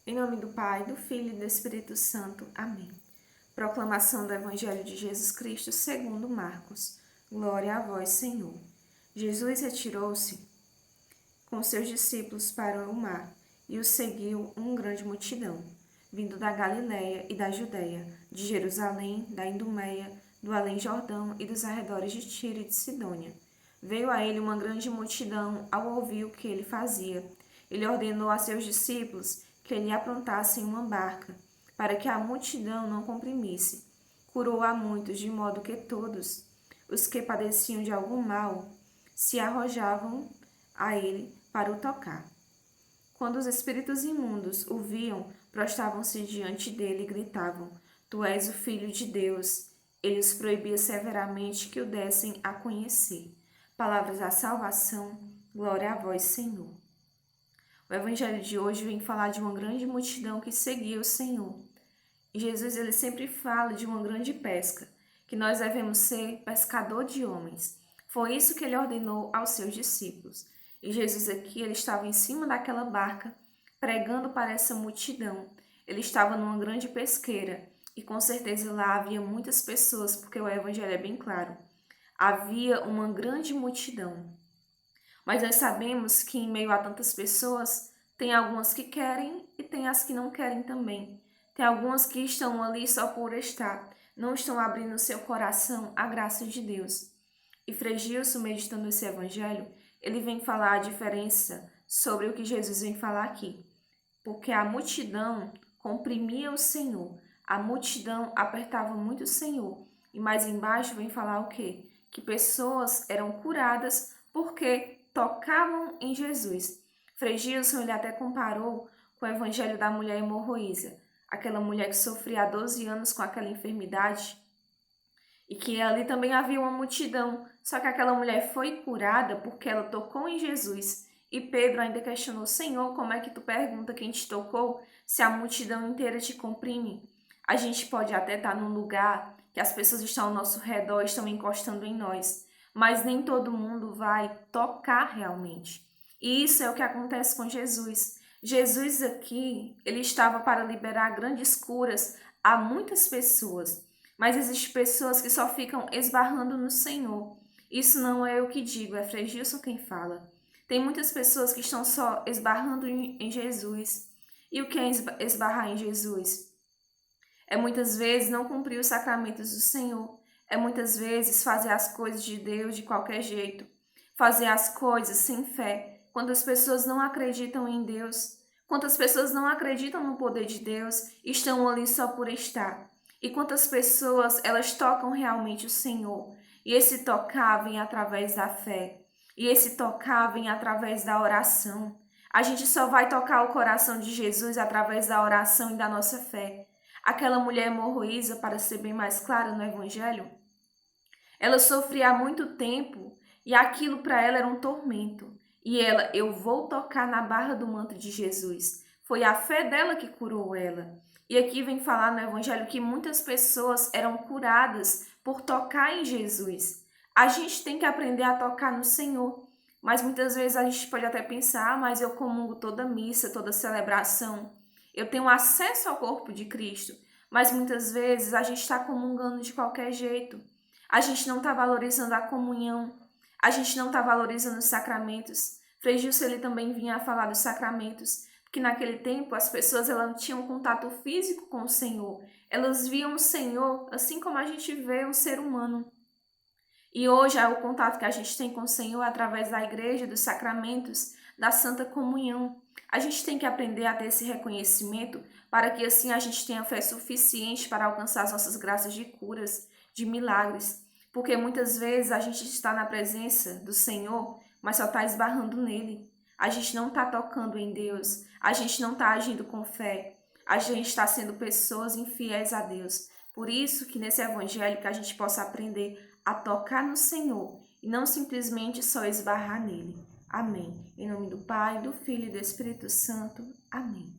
Em nome do Pai, do Filho e do Espírito Santo. Amém. Proclamação do Evangelho de Jesus Cristo segundo Marcos. Glória a vós, Senhor. Jesus retirou-se com seus discípulos para o mar, e o seguiu uma grande multidão, vindo da Galiléia e da Judéia, de Jerusalém, da Idumeia, do além-Jordão e dos arredores de Tiro e de Sidônia. Veio a ele uma grande multidão ao ouvir o que ele fazia. Ele ordenou a seus discípulos que lhe aprontassem uma barca, para que a multidão não comprimisse. Curou a muitos, de modo que todos os que padeciam de algum mal se arrojavam a ele para o tocar. Quando os espíritos imundos o viam, prostravam-se diante dele e gritavam: Tu és o Filho de Deus. Ele os proibia severamente que o dessem a conhecer. Palavras da salvação, glória a vós, Senhor. O evangelho de hoje vem falar de uma grande multidão que seguia o Senhor. E Jesus ele sempre fala de uma grande pesca, que nós devemos ser pescador de homens. Foi isso que ele ordenou aos seus discípulos. E Jesus aqui, ele estava em cima daquela barca, pregando para essa multidão. Ele estava numa grande pesqueira, e com certeza lá havia muitas pessoas, porque o evangelho é bem claro. Havia uma grande multidão. Mas nós sabemos que em meio a tantas pessoas, tem algumas que querem e tem as que não querem também. Tem algumas que estão ali só por estar, não estão abrindo seu coração à graça de Deus. E Frei Gilson, meditando esse evangelho, ele vem falar a diferença sobre o que Jesus vem falar aqui. Porque a multidão comprimia o Senhor, a multidão apertava muito o Senhor. E mais embaixo vem falar o quê? Que pessoas eram curadas porque tocavam em Jesus. Frei Gilson, ele até comparou com o evangelho da mulher hemorroísa, aquela mulher que sofria há 12 anos com aquela enfermidade, e que ali também havia uma multidão, só que aquela mulher foi curada porque ela tocou em Jesus. E Pedro ainda questionou: Senhor, como é que tu pergunta quem te tocou se a multidão inteira te comprime? A gente pode até estar num lugar que as pessoas estão ao nosso redor, estão encostando em nós, mas nem todo mundo vai tocar realmente. E isso é o que acontece com Jesus. Jesus aqui, ele estava para liberar grandes curas a muitas pessoas, mas existem pessoas que só ficam esbarrando no Senhor. Isso não é eu que digo, é Frei Gilson quem fala. Tem muitas pessoas que estão só esbarrando em Jesus. E o que é esbarrar em Jesus? É muitas vezes não cumprir os sacramentos do Senhor. É muitas vezes fazer as coisas de Deus de qualquer jeito. Fazer as coisas sem fé. Quando as pessoas não acreditam em Deus. Quantas pessoas não acreditam no poder de Deus, estão ali só por estar. E quantas pessoas elas tocam realmente o Senhor. E esse tocar vem através da fé. E esse tocar vem através da oração. A gente só vai tocar o coração de Jesus através da oração e da nossa fé. Aquela mulher hemorroísa, para ser bem mais clara no Evangelho, ela sofria há muito tempo e aquilo para ela era um tormento. E ela, eu vou tocar na barra do manto de Jesus. Foi a fé dela que curou ela. E aqui vem falar no Evangelho que muitas pessoas eram curadas por tocar em Jesus. A gente tem que aprender a tocar no Senhor. Mas muitas vezes a gente pode até pensar, mas eu comungo toda missa, toda celebração. Eu tenho acesso ao corpo de Cristo. Mas muitas vezes a gente está comungando de qualquer jeito. A gente não está valorizando a comunhão. A gente não está valorizando os sacramentos. Frei Gilson, ele também vinha a falar dos sacramentos, porque naquele tempo as pessoas elas não tinham contato físico com o Senhor. Elas viam o Senhor assim como a gente vê um ser humano. E hoje o contato que a gente tem com o Senhor é através da igreja, dos sacramentos, da Santa Comunhão. A gente tem que aprender a ter esse reconhecimento para que assim a gente tenha fé suficiente para alcançar as nossas graças de curas, de milagres. Porque muitas vezes a gente está na presença do Senhor, mas só está esbarrando nele. A gente não está tocando em Deus, a gente não está agindo com fé, a gente está sendo pessoas infiéis a Deus. Por isso que nesse evangelho que a gente possa aprender a tocar no Senhor e não simplesmente só esbarrar nele. Amém. Em nome do Pai, do Filho e do Espírito Santo. Amém.